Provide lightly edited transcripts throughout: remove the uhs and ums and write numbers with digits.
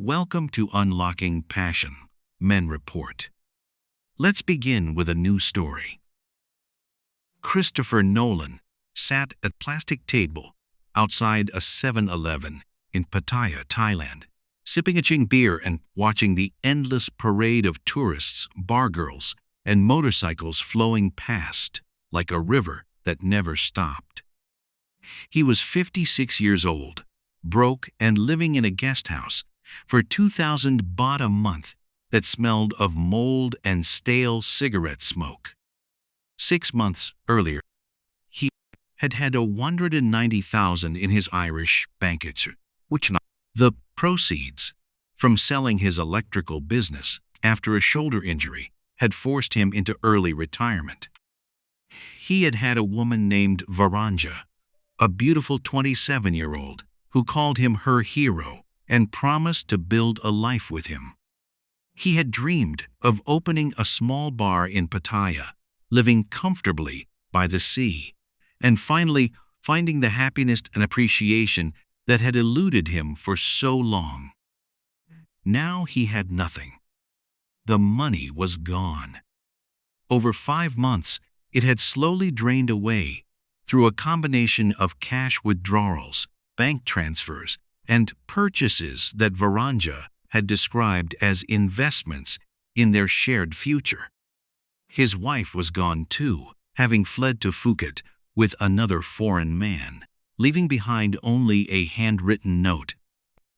welcome to Unlocking Passion, Men Report. Let's begin with a new story. Christopher Nolan sat at a plastic table outside a 7-Eleven in Pattaya, Thailand, sipping a ching beer and watching the endless parade of tourists, bar girls, and motorcycles flowing past like a river that never stopped. He was 56 years old, broke and living in a guest house for 2,000 baht a month that smelled of mold and stale cigarette smoke. 6 months earlier, he had had 190,000 in his Irish bank account, which the proceeds from selling his electrical business after a shoulder injury had forced him into early retirement. He had had a woman named Varanja, a beautiful 27-year-old, who called him her hero and promised to build a life with him. He had dreamed of opening a small bar in Pattaya, living comfortably by the sea, and finally finding the happiness and appreciation that had eluded him for so long. Now he had nothing. The money was gone. Over 5 months, it had slowly drained away through a combination of cash withdrawals, bank transfers, and purchases that Varanja had described as investments in their shared future. His wife was gone too, having fled to Phuket with another foreign man, leaving behind only a handwritten note.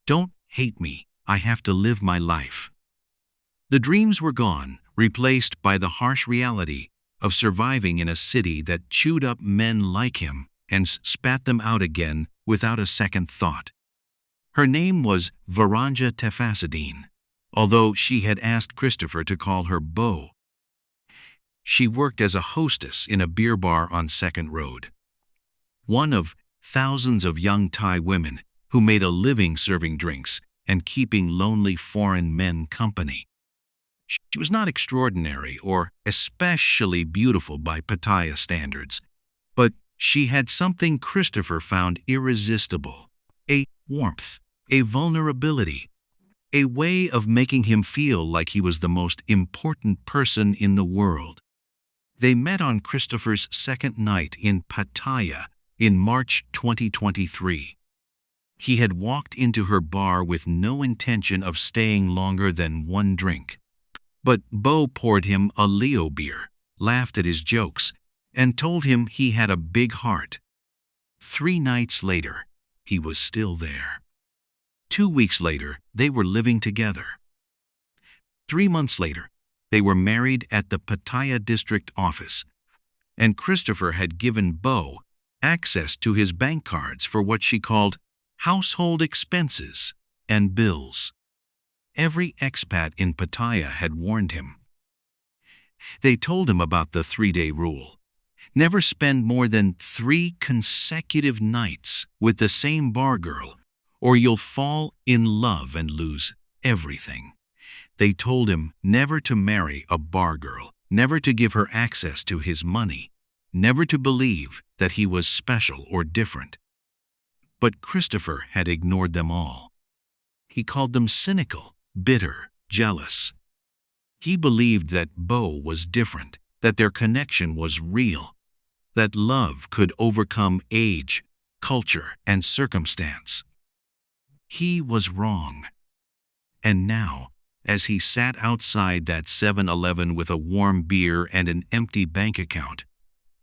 "Don't hate me, I have to live my life." The dreams were gone, replaced by the harsh reality of surviving in a city that chewed up men like him and spat them out again without a second thought. Her name was Varanja Tefasadine, although she had asked Christopher to call her Bo. She worked as a hostess in a beer bar on 2nd Road, one of thousands of young Thai women who made a living serving drinks and keeping lonely foreign men company. She was not extraordinary or especially beautiful by Pattaya standards, but she had something Christopher found irresistible: a warmth, a vulnerability, a way of making him feel like he was the most important person in the world. They met on Christopher's second night in Pattaya in March 2023. He had walked into her bar with no intention of staying longer than one drink. But Bo poured him a Leo beer, laughed at his jokes, and told him he had a big heart. 3 nights later, he was still there. 2 weeks later, they were living together. 3 months later, they were married at the Pattaya district office, and Christopher had given Bo access to his bank cards for what she called household expenses and bills. Every expat in Pattaya had warned him. They told him about the 3-day rule. Never spend more than 3 consecutive nights with the same bar girl, or you'll fall in love and lose everything. They told him never to marry a bar girl, never to give her access to his money, never to believe that he was special or different. But Christopher had ignored them all. He called them cynical, bitter, jealous. He believed that Bo was different, that their connection was real, that love could overcome age, culture, and circumstance. He was wrong. And now, as he sat outside that 7-Eleven with a warm beer and an empty bank account,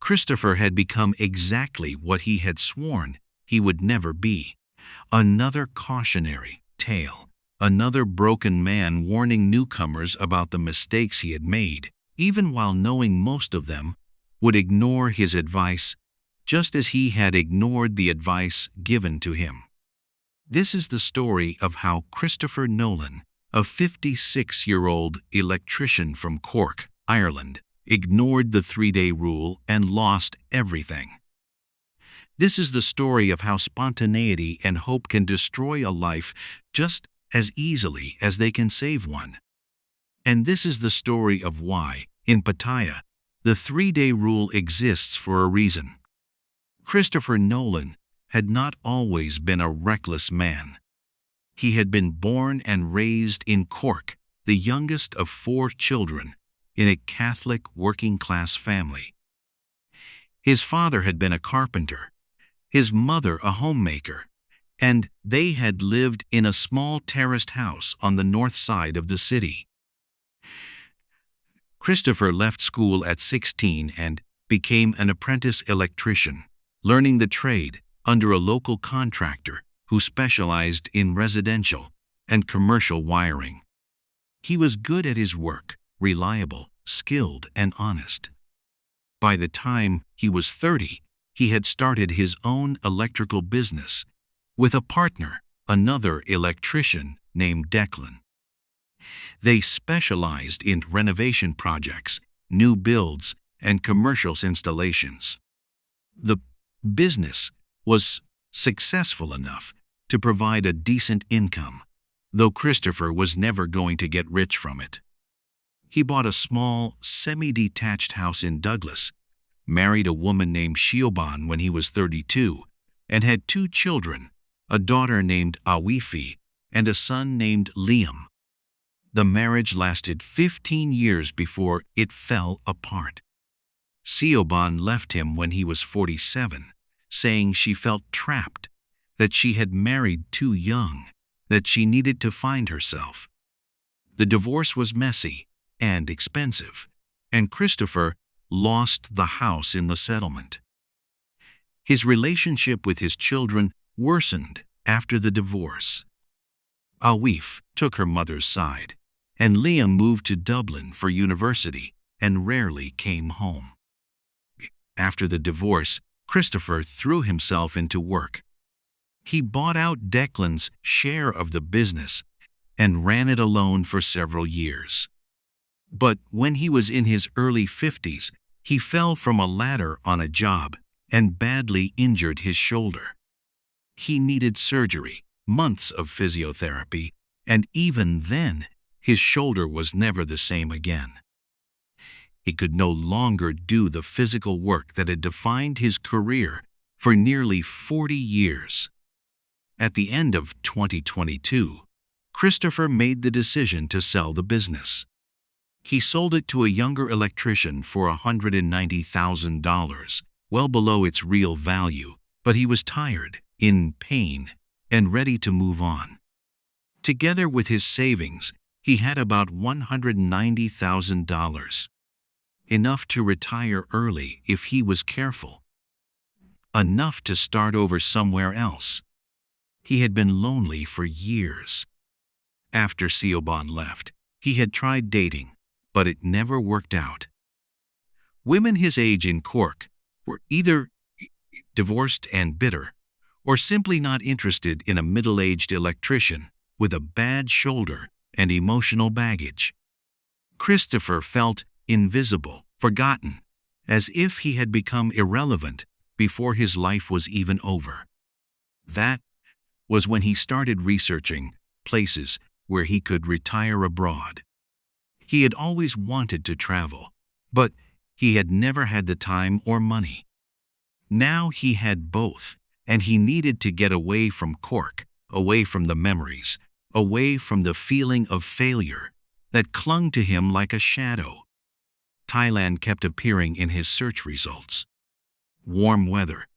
Christopher had become exactly what he had sworn he would never be: another cautionary tale. Another broken man warning newcomers about the mistakes he had made, even while knowing most of them would ignore his advice, just as he had ignored the advice given to him. This is the story of how Christopher Nolan, a 56-year-old electrician from Cork, Ireland, ignored the 3-day rule and lost everything. This is the story of how spontaneity and hope can destroy a life just as easily as they can save one. And this is the story of why, in Pattaya, the 3-day rule exists for a reason. Christopher Nolan had not always been a reckless man. He had been born and raised in Cork, the youngest of 4 children, in a Catholic working-class family. His father had been a carpenter, his mother a homemaker, and they had lived in a small terraced house on the north side of the city. Christopher left school at 16 and became an apprentice electrician, learning the trade under a local contractor who specialized in residential and commercial wiring. He was good at his work, reliable, skilled, and honest. By the time he was 30, he had started his own electrical business with a partner, another electrician named Declan. They specialized in renovation projects, new builds, and commercial installations. The business was successful enough to provide a decent income, though Christopher was never going to get rich from it. He bought a small, semi-detached house in Douglas, married a woman named Siobhan when he was 32, and had 2 children, a daughter named Awifi and a son named Liam. The marriage lasted 15 years before it fell apart. Siobhan left him when he was 47, saying she felt trapped, that she had married too young, that she needed to find herself. The divorce was messy and expensive, and Christopher lost the house in the settlement. His relationship with his children worsened after the divorce. Awif took her mother's side, and Liam moved to Dublin for university and rarely came home. After the divorce, Christopher threw himself into work. He bought out Declan's share of the business and ran it alone for several years. But when he was in his early 50s, he fell from a ladder on a job and badly injured his shoulder. He needed surgery, months of physiotherapy, and even then, his shoulder was never the same again. He could no longer do the physical work that had defined his career for nearly 40 years. At the end of 2022, Christopher made the decision to sell the business. He sold it to a younger electrician for $190,000, well below its real value, but he was tired, in pain, and ready to move on. Together with his savings, he had about $190,000, enough to retire early if he was careful, enough to start over somewhere else. He had been lonely for years. After Siobhan left, he had tried dating, but it never worked out. Women his age in Cork were either divorced and bitter, or simply not interested in a middle-aged electrician with a bad shoulder and emotional baggage. Christopher felt invisible, forgotten, as if he had become irrelevant before his life was even over. That was when he started researching places where he could retire abroad. He had always wanted to travel, but he had never had the time or money. Now he had both, and he needed to get away from Cork, away from the memories, away from the feeling of failure that clung to him like a shadow. Thailand kept appearing in his search results. Warm weather,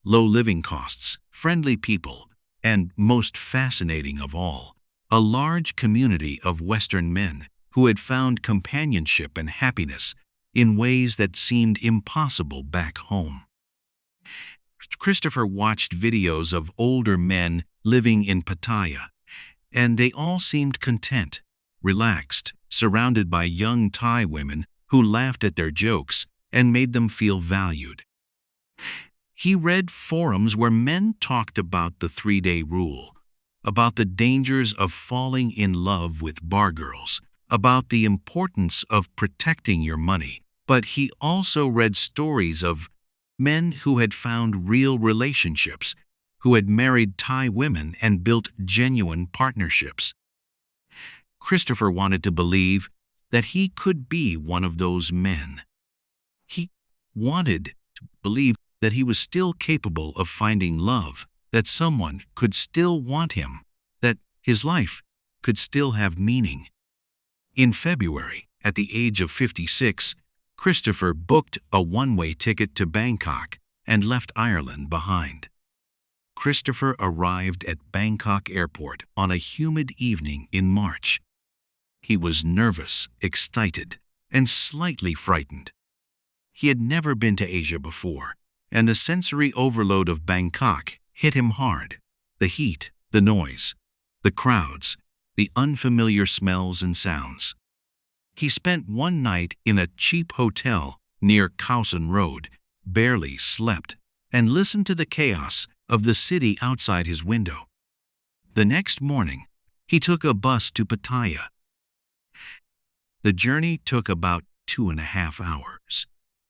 low living costs, friendly people, and most fascinating of all, a large community of Western men who had found companionship and happiness in ways that seemed impossible back home. Christopher watched videos of older men living in Pattaya, and they all seemed content, relaxed, surrounded by young Thai women who laughed at their jokes and made them feel valued. He read forums where men talked about the 3-day rule, about the dangers of falling in love with bar girls, about the importance of protecting your money, but he also read stories of men who had found real relationships, who had married Thai women and built genuine partnerships. Christopher wanted to believe that he could be one of those men. He wanted to believe that he was still capable of finding love, that someone could still want him, that his life could still have meaning. In February, at the age of 56, Christopher booked a one-way ticket to Bangkok and left Ireland behind. Christopher arrived at Bangkok Airport on a humid evening in March. He was nervous, excited, and slightly frightened. He had never been to Asia before, and the sensory overload of Bangkok hit him hard. The heat, the noise, the crowds, the unfamiliar smells and sounds. He spent one night in a cheap hotel near Khao San Road, barely slept, and listened to the chaos of the city outside his window. The next morning, he took a bus to Pattaya. The journey took about 2.5 hours,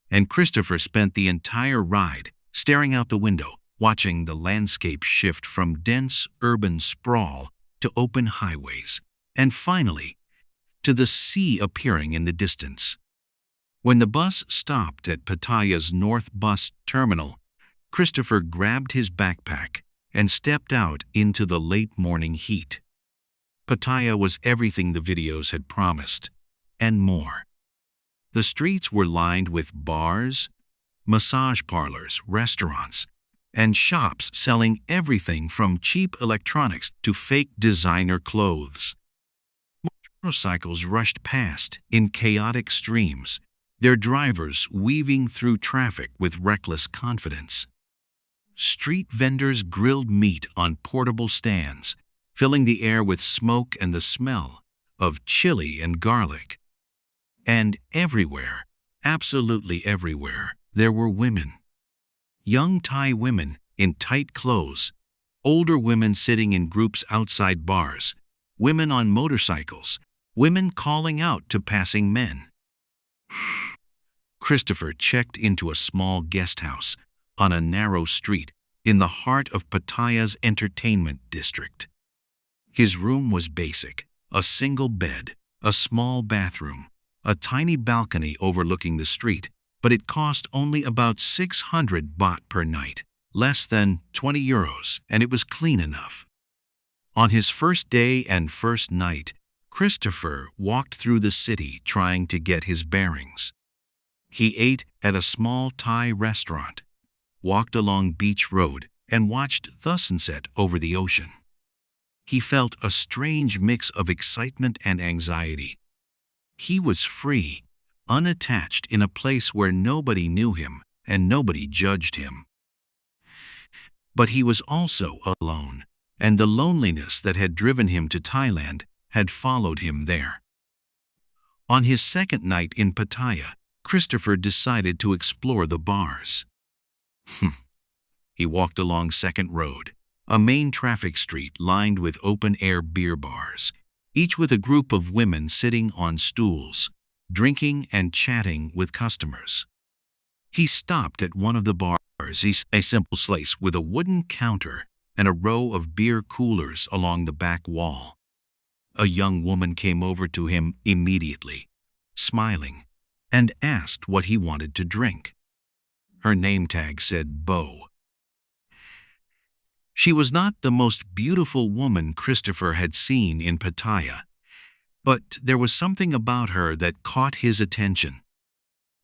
and Christopher spent the entire ride staring out the window, watching the landscape shift from dense urban sprawl to open highways, and finally, to the sea appearing in the distance. When the bus stopped at Pattaya's North Bus Terminal, Christopher grabbed his backpack and stepped out into the late morning heat. Pattaya was everything the videos had promised, and more. The streets were lined with bars, massage parlors, restaurants, and shops selling everything from cheap electronics to fake designer clothes. Motorcycles rushed past in chaotic streams, their drivers weaving through traffic with reckless confidence. Street vendors grilled meat on portable stands, filling the air with smoke and the smell of chili and garlic. And everywhere, absolutely everywhere, there were women. Young Thai women in tight clothes, older women sitting in groups outside bars, women on motorcycles, women calling out to passing men. Christopher checked into a small guest house on a narrow street in the heart of Pattaya's entertainment district. His room was basic: a single bed, a small bathroom, a tiny balcony overlooking the street, but it cost only about 600 baht per night, less than 20 euros, and it was clean enough. On his first day and first night, Christopher walked through the city trying to get his bearings. He ate at a small Thai restaurant, walked along Beach Road, and watched the sunset over the ocean. He felt a strange mix of excitement and anxiety. He was free, unattached in a place where nobody knew him and nobody judged him. But he was also alone, and the loneliness that had driven him to Thailand had followed him there. On his second night in Pattaya, Christopher decided to explore the bars. He walked along 2nd Road, a main traffic street lined with open-air beer bars, each with a group of women sitting on stools, drinking and chatting with customers. He stopped at one of the bars, a simple place with a wooden counter and a row of beer coolers along the back wall. A young woman came over to him immediately, smiling, and asked what he wanted to drink. Her name tag said Bo. She was not the most beautiful woman Christopher had seen in Pattaya, but there was something about her that caught his attention.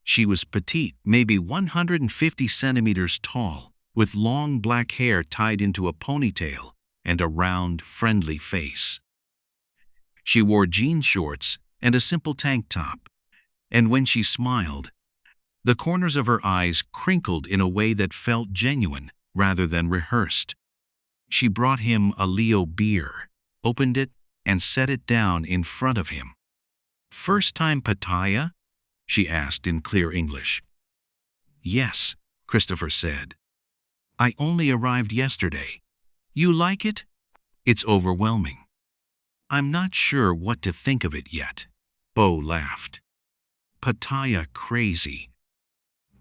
She was petite, maybe 150 centimeters tall, with long black hair tied into a ponytail and a round, friendly face. She wore jean shorts and a simple tank top, and when she smiled, the corners of her eyes crinkled in a way that felt genuine rather than rehearsed. She brought him a Leo beer, opened it, and set it down in front of him. "First time Pattaya?" she asked in clear English. "Yes," Christopher said. "I only arrived yesterday. You like it?" "It's overwhelming. I'm not sure what to think of it yet." Bo laughed. "Pattaya crazy.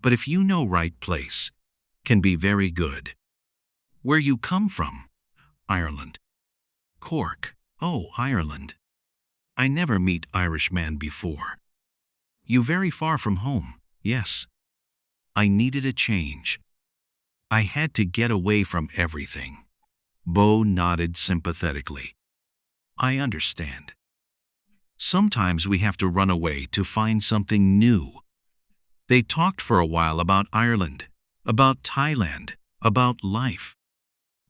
But if you know right place, can be very good." "Where you come from?" "Ireland." "Cork." "Oh, Ireland. I never meet Irishman before." "You very far from home?" "Yes. I needed a change. I had to get away from everything." Bo nodded sympathetically. I understand. Sometimes we have to run away to find something new. They talked for a while about Ireland, about Thailand, about life.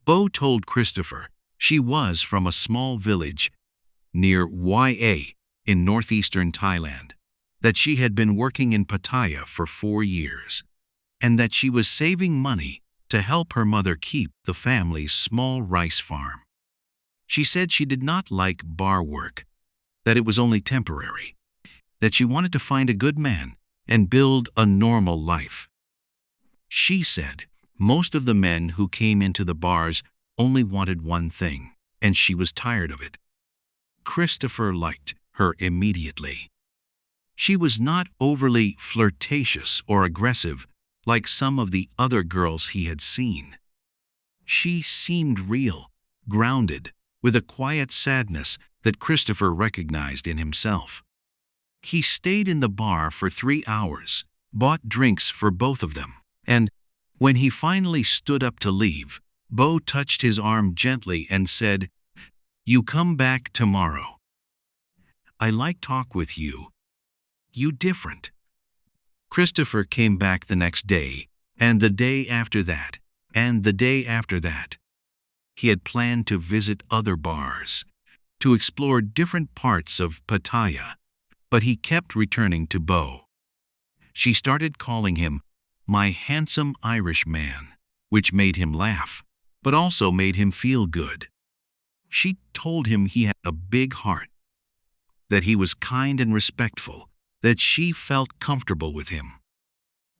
Bo told Christopher she was from a small village near YA in northeastern Thailand, that she had been working in Pattaya for 4 years, and that she was saving money to help her mother keep the family's small rice farm. She said she did not like bar work, that it was only temporary, that she wanted to find a good man and build a normal life. She said most of the men who came into the bars only wanted one thing, and she was tired of it. Christopher liked her immediately. She was not overly flirtatious or aggressive like some of the other girls he had seen. She seemed real, grounded, with a quiet sadness that Christopher recognized in himself. He stayed in the bar for 3 hours, bought drinks for both of them, and when he finally stood up to leave, Bo touched his arm gently and said, "You come back tomorrow. I like talk with you. You different." Christopher came back the next day, and the day after that, and the day after that. He had planned to visit other bars, to explore different parts of Pattaya, but he kept returning to Bo. She started calling him "my handsome Irish man," which made him laugh, but also made him feel good. She told him he had a big heart, that he was kind and respectful, that she felt comfortable with him.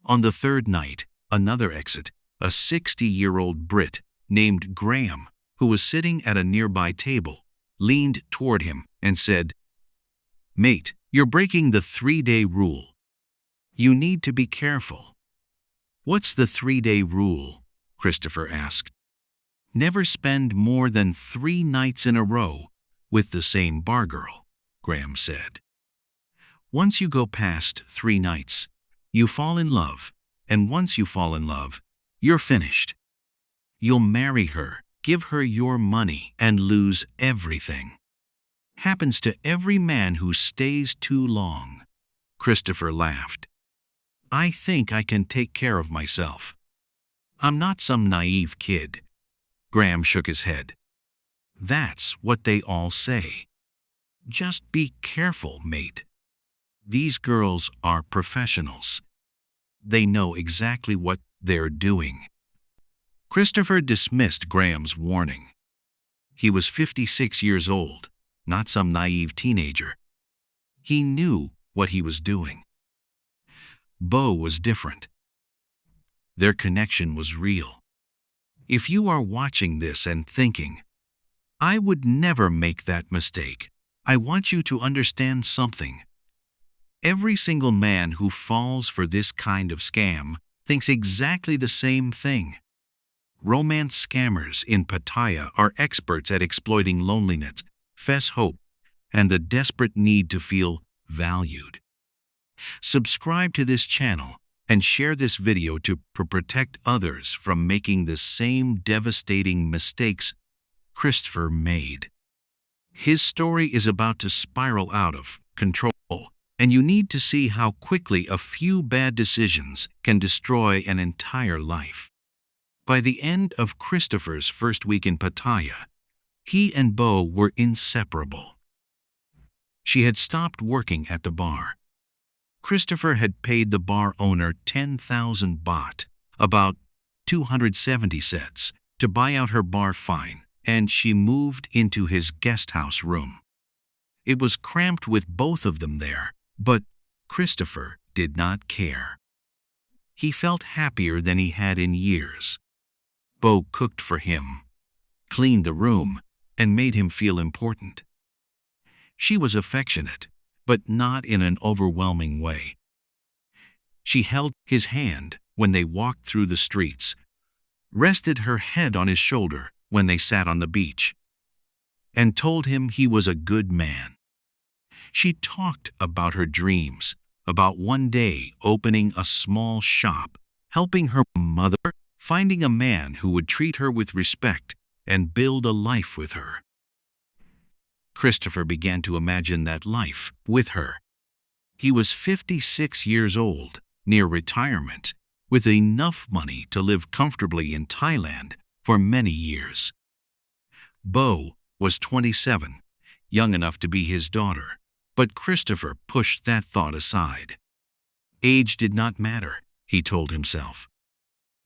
On the third night, another exit, a 60-year-old Brit named Graham, who was sitting at a nearby table, leaned toward him and said, "Mate, you're breaking the 3-day rule. You need to be careful." "What's the 3-day rule?" Christopher asked. "Never spend more than 3 nights in a row with the same bar girl," Graham said. "Once you go past 3 nights, you fall in love, and once you fall in love, you're finished. You'll marry her, give her your money, and lose everything. Happens to every man who stays too long." Christopher laughed. "I think I can take care of myself. I'm not some naive kid." Graham shook his head. "That's what they all say. Just be careful, mate. These girls are professionals. They know exactly what they're doing." Christopher dismissed Graham's warning. He was 56 years old, not some naive teenager. He knew what he was doing. Bo was different. Their connection was real. If you are watching this and thinking, "I would never make that mistake," I want you to understand something. Every single man who falls for this kind of scam thinks exactly the same thing. Romance scammers in Pattaya are experts at exploiting loneliness, false hope, and the desperate need to feel valued. Subscribe to this channel and share this video to protect others from making the same devastating mistakes Christopher made. His story is about to spiral out of control, and you need to see how quickly a few bad decisions can destroy an entire life. By the end of Christopher's first week in Pattaya, he and Bo were inseparable. She had stopped working at the bar. Christopher had paid the bar owner 10,000 baht, about 270 sets, to buy out her bar fine, and she moved into his guest house room. It was cramped with both of them there, but Christopher did not care. He felt happier than he had in years. Bo cooked for him, cleaned the room, and made him feel important. She was affectionate, but not in an overwhelming way. She held his hand when they walked through the streets, rested her head on his shoulder when they sat on the beach, and told him he was a good man. She talked about her dreams, about one day opening a small shop, helping her mother, finding a man who would treat her with respect and build a life with her. Christopher began to imagine that life with her. He was 56 years old, near retirement, with enough money to live comfortably in Thailand for many years. Bo was 27, young enough to be his daughter, but Christopher pushed that thought aside. Age did not matter, he told himself.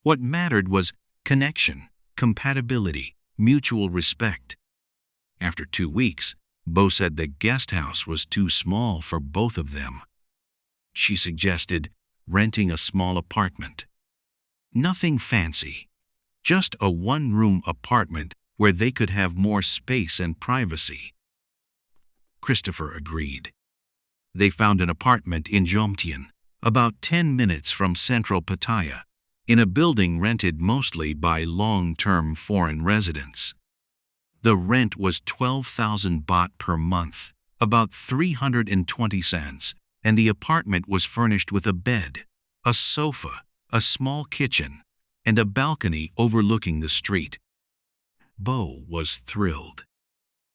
What mattered was connection, compatibility, mutual respect. After 2 weeks, Bo said the guest house was too small for both of them. She suggested renting a small apartment. Nothing fancy, just a one-room apartment where they could have more space and privacy. Christopher agreed. They found an apartment in Jomtien, about 10 minutes from central Pattaya, in a building rented mostly by long-term foreign residents. The rent was 12,000 baht per month, about 320 cents, and the apartment was furnished with a bed, a sofa, a small kitchen, and a balcony overlooking the street. Bo was thrilled.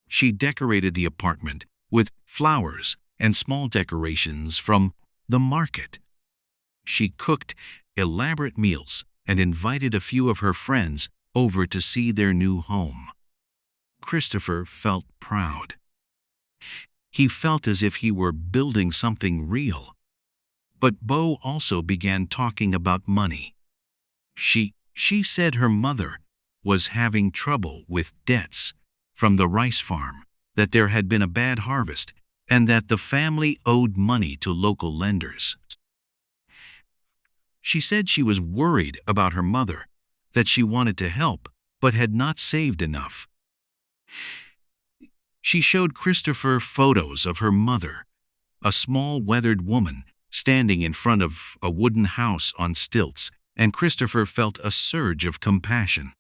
She decorated the apartment with flowers and small decorations from the market. She cooked elaborate meals and invited a few of her friends over to see their new home. Christopher felt proud. He felt as if he were building something real. But Bo also began talking about money. She said her mother was having trouble with debts from the rice farm, that there had been a bad harvest, and that the family owed money to local lenders. She said she was worried about her mother, that she wanted to help, but had not saved enough. She showed Christopher photos of her mother, a small weathered woman standing in front of a wooden house on stilts, and Christopher felt a surge of compassion.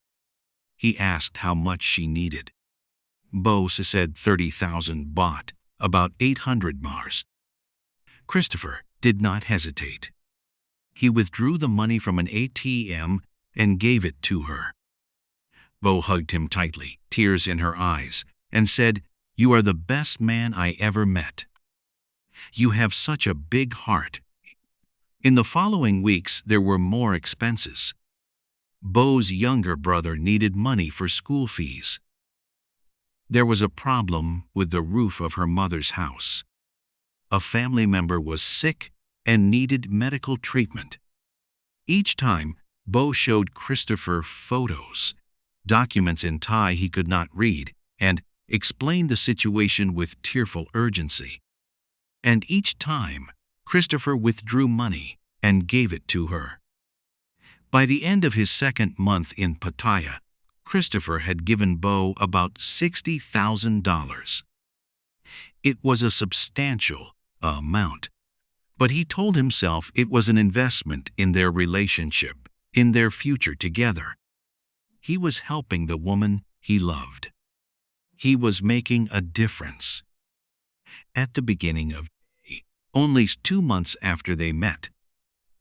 He asked how much she needed. Bo said 30,000 baht, about 800 mars. Christopher did not hesitate. He withdrew the money from an ATM and gave it to her. Bo hugged him tightly, tears in her eyes, and said, "You are the best man I ever met. You have such a big heart." In the following weeks, there were more expenses. Bo's younger brother needed money for school fees. There was a problem with the roof of her mother's house. A family member was sick and needed medical treatment. Each time, Bo showed Christopher photos, documents in Thai he could not read, and explained the situation with tearful urgency. And each time, Christopher withdrew money and gave it to her. By the end of his second month in Pattaya, Christopher had given Bo about $60,000. It was a substantial amount, but he told himself it was an investment in their relationship, in their future together. He was helping the woman he loved. He was making a difference. At the beginning of May, only 2 months after they met,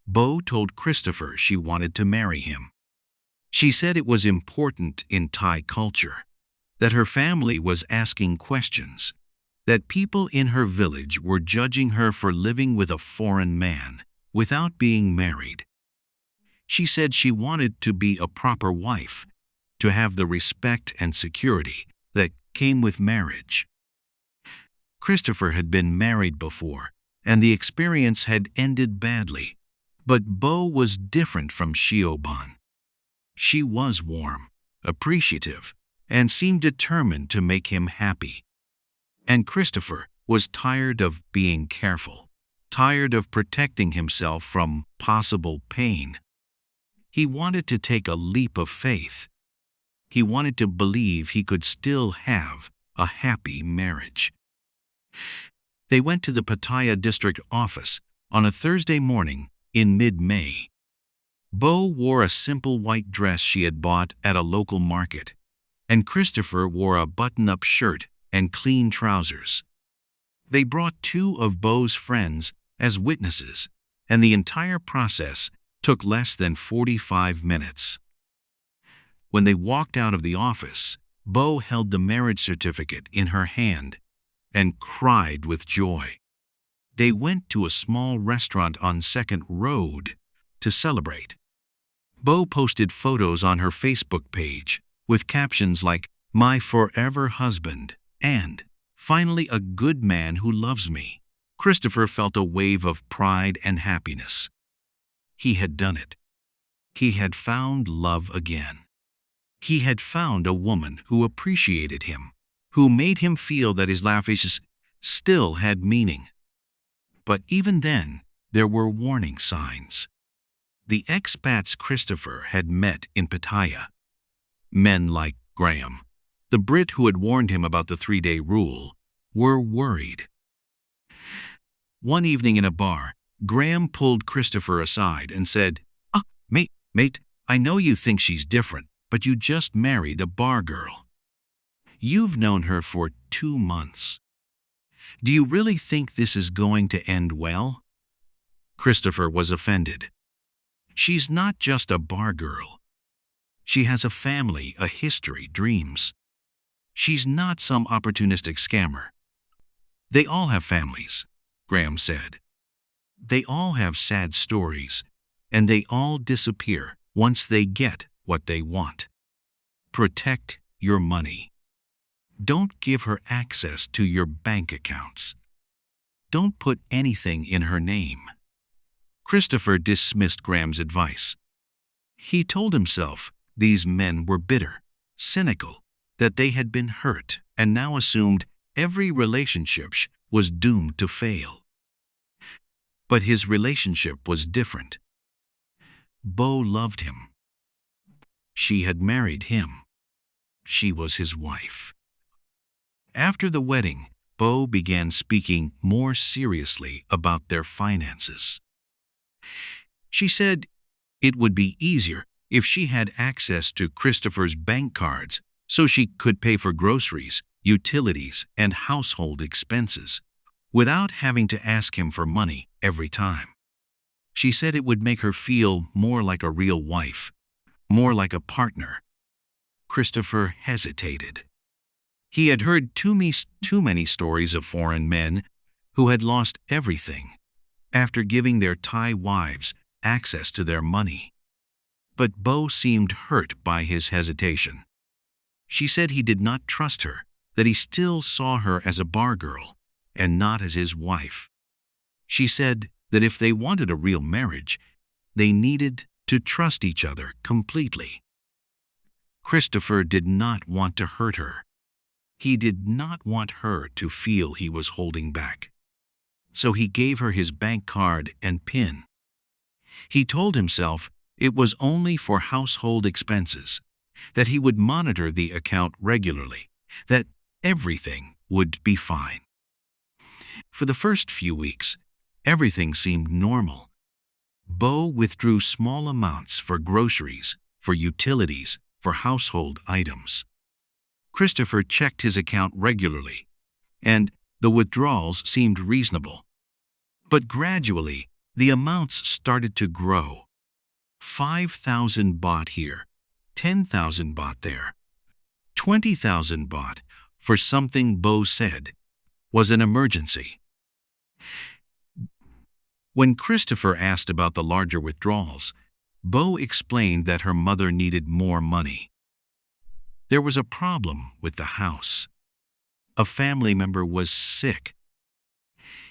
Bo told Christopher she wanted to marry him. She said it was important in Thai culture, that her family was asking questions, that people in her village were judging her for living with a foreign man without being married. She said she wanted to be a proper wife, to have the respect and security that came with marriage. Christopher had been married before, and the experience had ended badly, but Bo was different from Shioban. She was warm, appreciative, and seemed determined to make him happy. And Christopher was tired of being careful, tired of protecting himself from possible pain. He wanted to take a leap of faith. He wanted to believe he could still have a happy marriage. They went to the Pattaya district office on a Thursday morning in mid-May. Bo wore a simple white dress she had bought at a local market, and Christopher wore a button-up shirt and clean trousers. They brought 2 of Bo's friends as witnesses, and the entire process took less than 45 minutes. When they walked out of the office, Bo held the marriage certificate in her hand and cried with joy. They went to a small restaurant on Second Road to celebrate. Bo posted photos on her Facebook page with captions like, "My forever husband," and "Finally a good man who loves me." Christopher felt a wave of pride and happiness. He had done it. He had found love again. He had found a woman who appreciated him, who made him feel that his lavishes still had meaning. But even then, there were warning signs. The expats Christopher had met in Pattaya, men like Graham, the Brit who had warned him about the 3-day rule, were worried. One evening in a bar, Graham pulled Christopher aside and said, Mate, I know you think she's different, but you just married a bar girl. You've known her for 2 months. Do you really think this is going to end well?" Christopher was offended. "She's not just a bar girl. She has a family, a history, dreams. She's not some opportunistic scammer." "They all have families," Graham said. "They all have sad stories, and they all disappear once they get what they want. Protect your money. Don't give her access to your bank accounts. Don't put anything in her name." Christopher dismissed Graham's advice. He told himself these men were bitter, cynical, that they had been hurt, and now assumed every relationship was doomed to fail. But his relationship was different. Bo loved him. She had married him. She was his wife. After the wedding, Bo began speaking more seriously about their finances. She said it would be easier if she had access to Christopher's bank cards so she could pay for groceries, utilities, and household expenses without having to ask him for money every time. She said it would make her feel more like a real wife, more like a partner. Christopher hesitated. He had heard too many stories of foreign men who had lost everything after giving their Thai wives access to their money. But Bo seemed hurt by his hesitation. She said he did not trust her, that he still saw her as a bar girl and not as his wife. She said that if they wanted a real marriage, they needed to trust each other completely. Christopher did not want to hurt her. He did not want her to feel he was holding back. So he gave her his bank card and PIN. He told himself it was only for household expenses, that he would monitor the account regularly, that everything would be fine. For the first few weeks, everything seemed normal. Bo withdrew small amounts for groceries, for utilities, for household items. Christopher checked his account regularly, and the withdrawals seemed reasonable. But gradually, the amounts started to grow. 5,000 baht here, 10,000 baht there, 20,000 baht for something Bo said was an emergency. When Christopher asked about the larger withdrawals, Bo explained that her mother needed more money. There was a problem with the house. A family member was sick.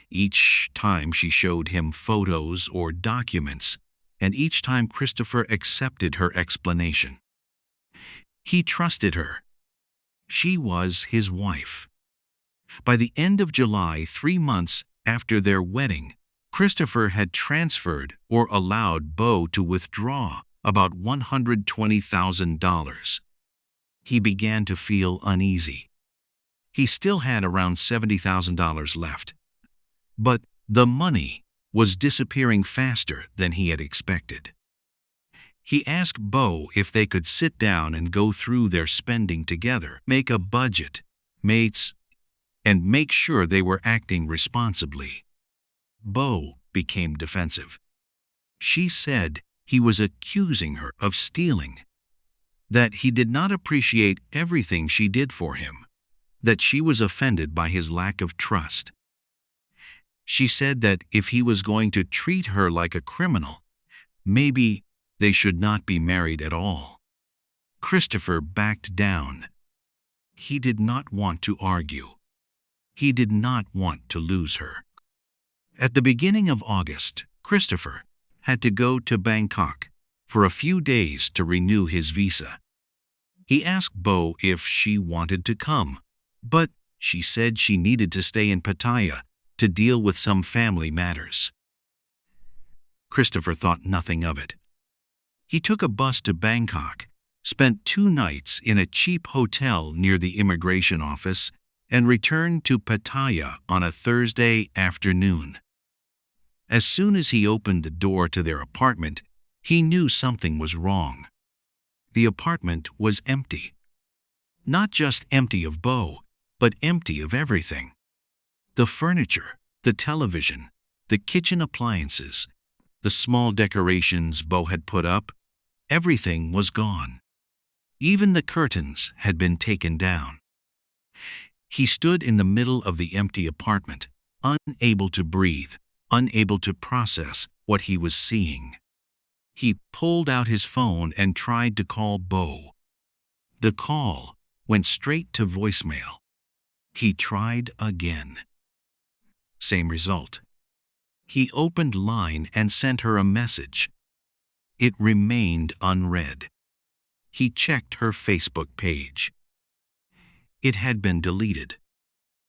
Each time she showed him photos or documents, and each time Christopher accepted her explanation. He trusted her. She was his wife. By the end of July, 3 months after their wedding, Christopher had transferred or allowed Bo to withdraw about $120,000. He began to feel uneasy. He still had around $70,000 left, but the money was disappearing faster than he had expected. He asked Bo if they could sit down and go through their spending together, make a budget, and make sure they were acting responsibly. Bo became defensive. She said he was accusing her of stealing, that he did not appreciate everything she did for him, that she was offended by his lack of trust. She said that if he was going to treat her like a criminal, maybe they should not be married at all. Christopher backed down. He did not want to argue. He did not want to lose her. At the beginning of August, Christopher had to go to Bangkok for a few days to renew his visa. He asked Bo if she wanted to come, but she said she needed to stay in Pattaya to deal with some family matters. Christopher thought nothing of it. He took a bus to Bangkok, spent 2 nights in a cheap hotel near the immigration office, and returned to Pattaya on a Thursday afternoon. As soon as he opened the door to their apartment, he knew something was wrong. The apartment was empty. Not just empty of Bo, but empty of everything. The furniture, the television, the kitchen appliances, the small decorations Bo had put up, everything was gone. Even the curtains had been taken down. He stood in the middle of the empty apartment, unable to breathe, unable to process what he was seeing. He pulled out his phone and tried to call Bo. The call went straight to voicemail. He tried again. Same result. He opened line and sent her a message. It remained unread. He checked her Facebook page. It had been deleted.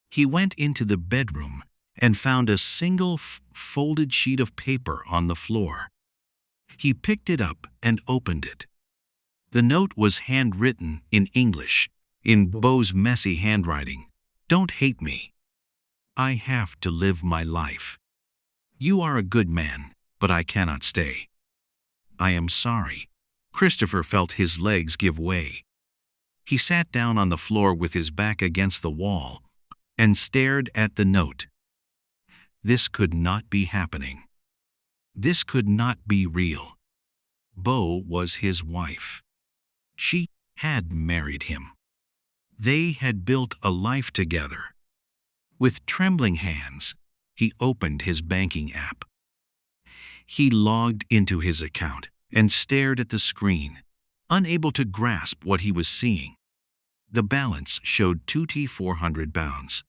He went into the bedroom and found a single folded sheet of paper on the floor. He picked it up and opened it. The note was handwritten in English, in Bo's messy handwriting. "Don't hate me. I have to live my life. You are a good man, but I cannot stay. I am sorry." Christopher felt his legs give way. He sat down on the floor with his back against the wall and stared at the note. This could not be happening. This could not be real. Bo was his wife. She had married him. They had built a life together. With trembling hands, he opened his banking app. He logged into his account and stared at the screen, unable to grasp what he was seeing. The balance showed £2,400.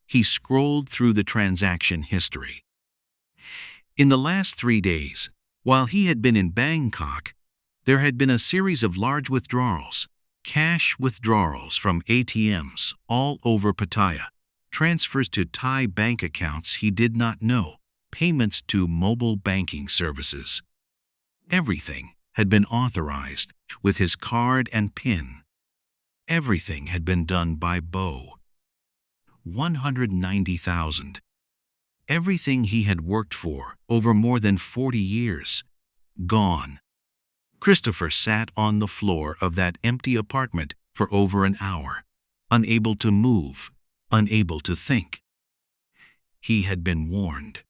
He scrolled through the transaction history. In the last 3 days, while he had been in Bangkok, there had been a series of large withdrawals, cash withdrawals from ATMs all over Pattaya, transfers to Thai bank accounts he did not know, payments to mobile banking services. Everything had been authorized with his card and PIN. Everything had been done by Bo. 190,000. Everything he had worked for over more than 40 years. Gone. Christopher sat on the floor of that empty apartment for over an hour, unable to move, unable to think. He had been warned.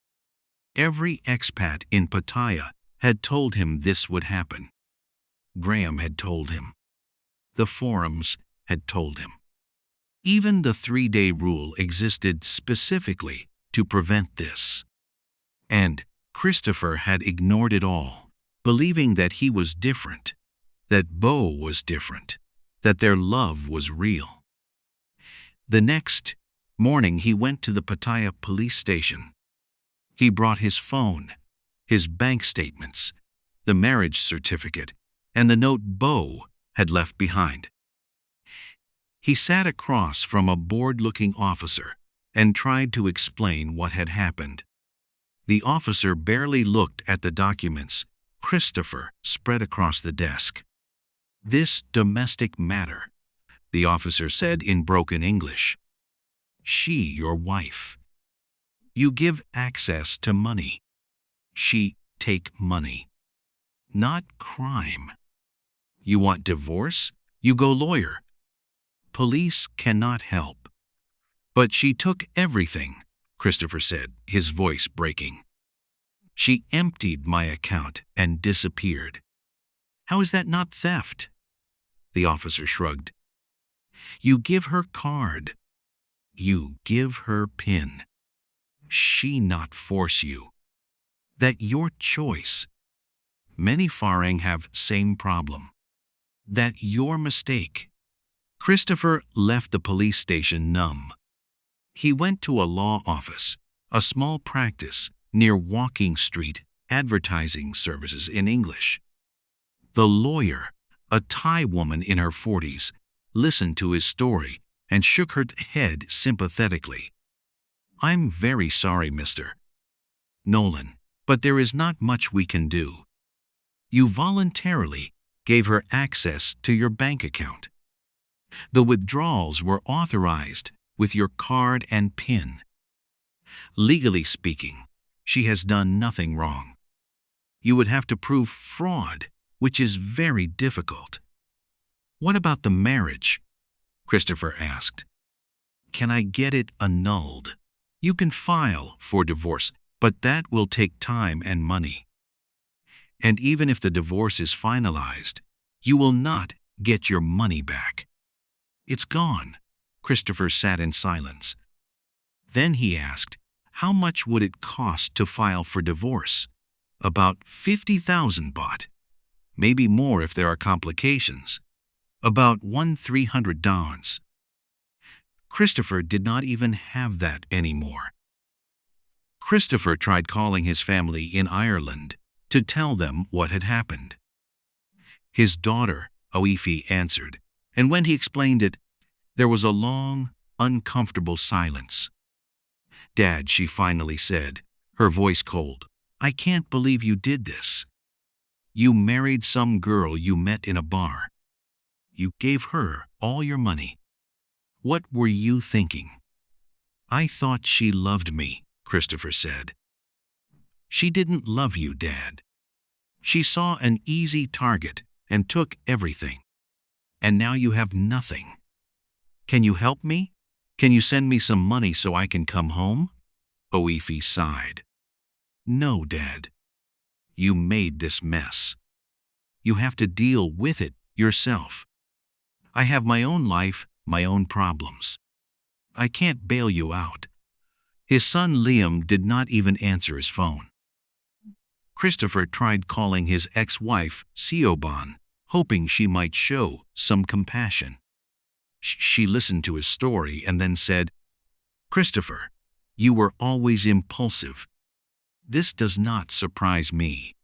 Every expat in Pattaya had told him this would happen. Graham had told him. The forums had told him. Even the 3-day rule existed specifically to prevent this. And Christopher had ignored it all, believing that he was different, that Bo was different, that their love was real. The next morning he went to the Pattaya police station. He brought his phone, his bank statements, the marriage certificate, and the note Bo had left behind. He sat across from a bored-looking officer and tried to explain what had happened. The officer barely looked at the documents Christopher spread across the desk. "This domestic matter," the officer said in broken English. "She your wife. You give access to money. She take money. Not crime. You want divorce? You go lawyer. Police cannot help." "But she took everything," Christopher said, his voice breaking. "She emptied my account and disappeared." "How is that not theft?" The officer shrugged. "You give her card. You give her PIN. She not force you. That your choice. Many Farang have same problem. That your mistake. Christopher left the police station numb. He went to a law office, a small practice near Walking Street, advertising services in English. The lawyer, a Thai woman in her 40s, listened to his story and shook her head sympathetically. I'm very sorry, Mr. Nolan, but there is not much we can do. You voluntarily gave her access to your bank account. The withdrawals were authorized with your card and PIN. Legally speaking, she has done nothing wrong. You would have to prove fraud, which is very difficult. What about the marriage? Christopher asked. Can I get it annulled? You can file for divorce, but that will take time and money. And even if the divorce is finalized, you will not get your money back. It's gone. Christopher sat in silence. Then he asked, how much would it cost to file for divorce? About 50,000 baht. Maybe more if there are complications. About $1,300. Christopher did not even have that anymore. Christopher tried calling his family in Ireland to tell them what had happened. His daughter, Oifi, answered, and when he explained it, there was a long, uncomfortable silence. Dad, she finally said, her voice cold, I can't believe you did this. You married some girl you met in a bar. You gave her all your money. What were you thinking? I thought she loved me, Christopher said. She didn't love you, Dad. She saw an easy target and took everything. And now you have nothing. Can you help me? Can you send me some money so I can come home? Oifi sighed. No, Dad. You made this mess. You have to deal with it yourself. I have my own life, my own problems. I can't bail you out. His son Liam did not even answer his phone. Christopher tried calling his ex-wife, Siobhan, hoping she might show some compassion. She listened to his story and then said, Christopher, you were always impulsive. This does not surprise me.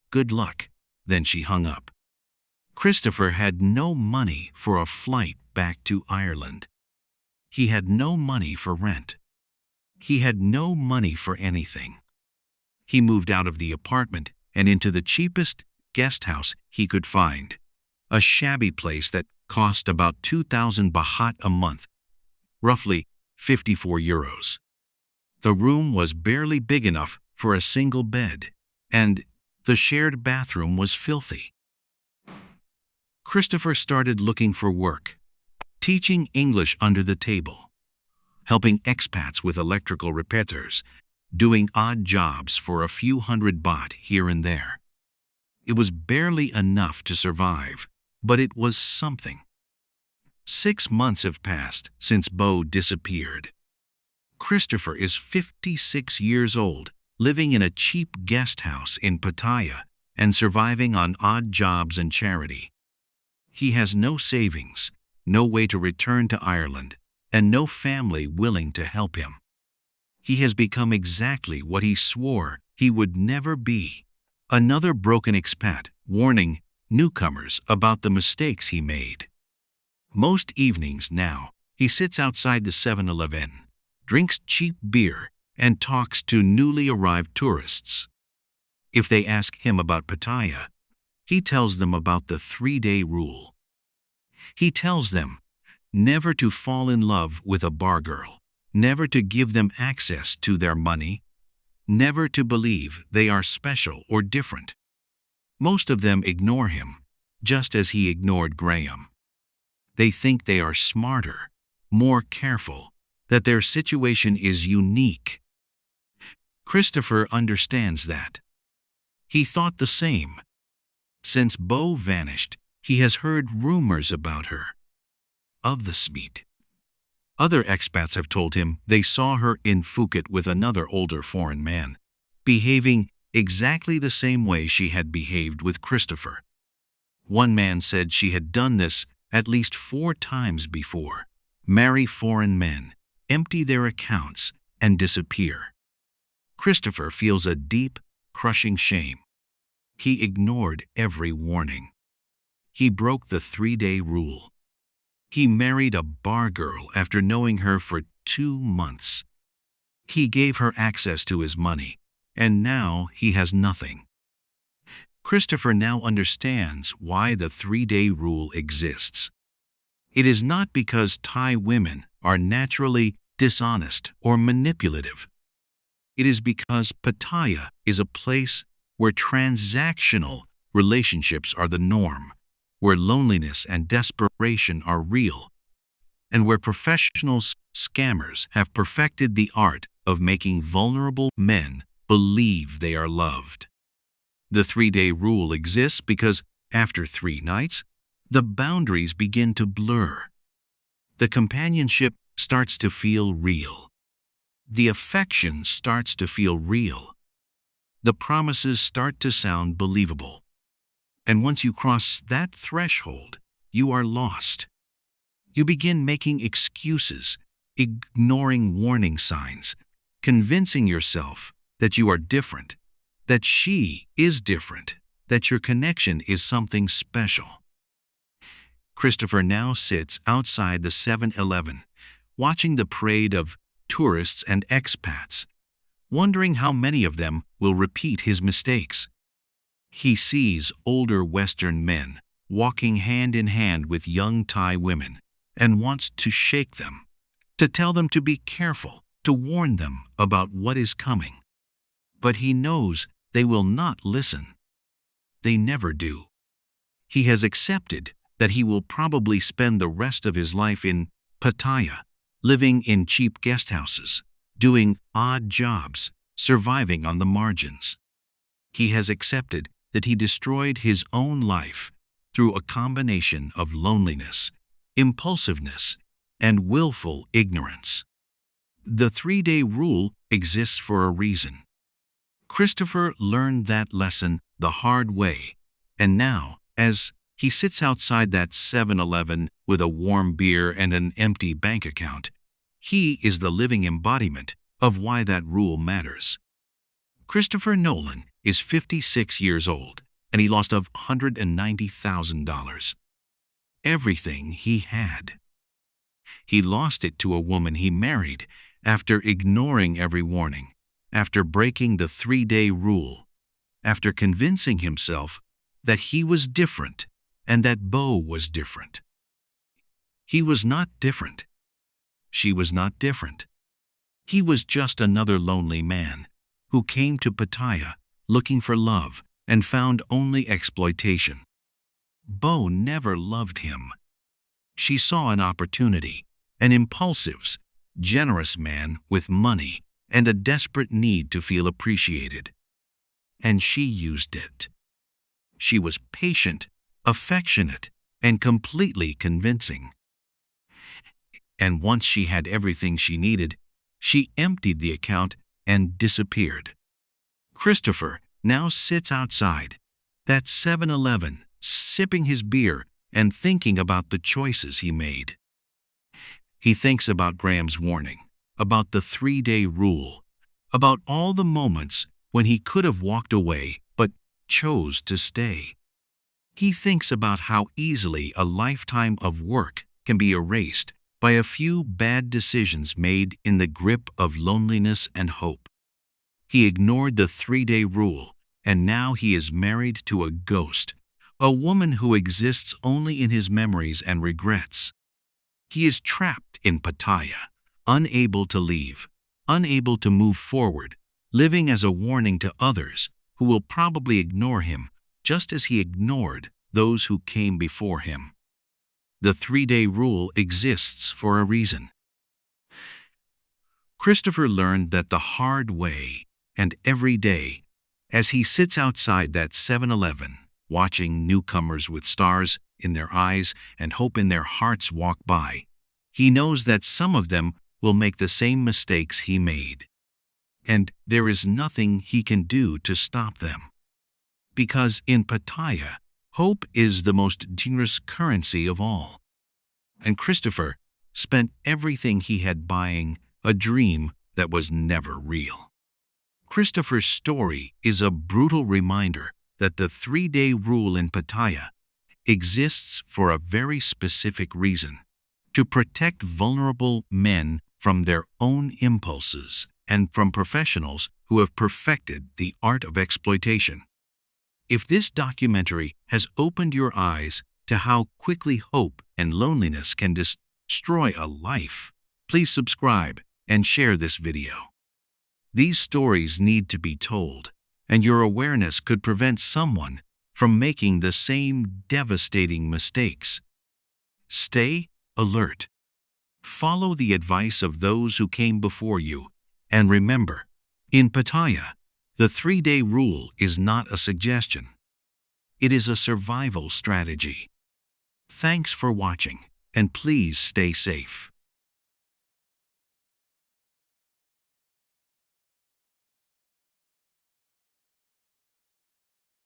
Good luck. Then she hung up. Christopher had no money for a flight back to Ireland. He had no money for rent. He had no money for anything. He moved out of the apartment and into the cheapest guest house he could find, a shabby place that cost about 2,000 baht a month, roughly 54 euros. The room was barely big enough for a single bed, and the shared bathroom was filthy. Christopher started looking for work, teaching English under the table, helping expats with electrical repairs, doing odd jobs for a few hundred baht here and there. It was barely enough to survive, but it was something. 6 months have passed since Bo disappeared. Christopher is 56 years old, living in a cheap guest house in Pattaya and surviving on odd jobs and charity. He has no savings, no way to return to Ireland, and no family willing to help him. He has become exactly what he swore he would never be. Another broken expat, warning newcomers about the mistakes he made. Most evenings now, he sits outside the 7-Eleven, drinks cheap beer, and talks to newly arrived tourists. If they ask him about Pattaya, he tells them about the 3-day rule. He tells them never to fall in love with a bar girl, never to give them access to their money, never to believe they are special or different. Most of them ignore him, just as he ignored Graham. They think they are smarter, more careful, that their situation is unique. Christopher understands that. He thought the same. Since Bo vanished, he has heard rumors about her. Of the Smith. Other expats have told him they saw her in Phuket with another older foreign man, behaving exactly the same way she had behaved with Christopher. One man said she had done this at least 4 times before: marry foreign men, empty their accounts, and disappear. Christopher feels a deep, crushing shame. He ignored every warning. He broke the 3-day rule. He married a bar girl after knowing her for 2 months. He gave her access to his money, and now he has nothing. Christopher now understands why the 3-day rule exists. It is not because Thai women are naturally dishonest or manipulative. It is because Pattaya is a place where transactional relationships are the norm, where loneliness and desperation are real, and where professional scammers have perfected the art of making vulnerable men believe they are loved. The 3-day rule exists because after 3 nights, the boundaries begin to blur. The companionship starts to feel real. The affection starts to feel real. The promises start to sound believable. And once you cross that threshold, you are lost. You begin making excuses, ignoring warning signs, convincing yourself that you are different, that she is different, that your connection is something special. Christopher now sits outside the 7-Eleven, watching the parade of tourists and expats, wondering how many of them will repeat his mistakes. He sees older Western men walking hand in hand with young Thai women and wants to shake them, to tell them to be careful, to warn them about what is coming. But he knows they will not listen. They never do. He has accepted that he will probably spend the rest of his life in Pattaya, living in cheap guest houses, doing odd jobs, surviving on the margins. He has accepted that he destroyed his own life through a combination of loneliness, impulsiveness, and willful ignorance. The 3-day rule exists for a reason. Christopher learned that lesson the hard way, and now, as he sits outside that 7-Eleven with a warm beer and an empty bank account, he is the living embodiment of why that rule matters. Christopher Nolan is 56 years old, and he lost $190,000. Everything he had. He lost it to a woman he married after ignoring every warning, after breaking the 3-day rule, after convincing himself that he was different and that Bo was different. He was not different. She was not different. He was just another lonely man who came to Pattaya looking for love and found only exploitation. Bo never loved him. She saw an opportunity, an impulsive, generous man with money and a desperate need to feel appreciated. And she used it. She was patient, affectionate, and completely convincing. And once she had everything she needed, she emptied the account and disappeared. Christopher now sits outside that 7-Eleven, sipping his beer and thinking about the choices he made. He thinks about Graham's warning, about the 3-day rule, about all the moments when he could have walked away but chose to stay. He thinks about how easily a lifetime of work can be erased by a few bad decisions made in the grip of loneliness and hope. He ignored the 3-day rule, and now he is married to a ghost, a woman who exists only in his memories and regrets. He is trapped in Pattaya, unable to leave, unable to move forward, living as a warning to others who will probably ignore him just as he ignored those who came before him. The 3-day rule exists for a reason. Christopher learned that the hard way, and every day, as he sits outside that 7-Eleven, watching newcomers with stars in their eyes and hope in their hearts walk by, he knows that some of them will make the same mistakes he made. And there is nothing he can do to stop them. Because in Pattaya, hope is the most generous currency of all. And Christopher spent everything he had buying a dream that was never real. Christopher's story is a brutal reminder that the 3-day rule in Pattaya exists for a very specific reason: to protect vulnerable men from their own impulses and from professionals who have perfected the art of exploitation. If this documentary has opened your eyes to how quickly hope and loneliness can destroy a life, please subscribe and share this video. These stories need to be told, and your awareness could prevent someone from making the same devastating mistakes. Stay alert. Follow the advice of those who came before you, and remember, in Pattaya, the 3-day rule is not a suggestion. It is a survival strategy. Thanks for watching, and please stay safe.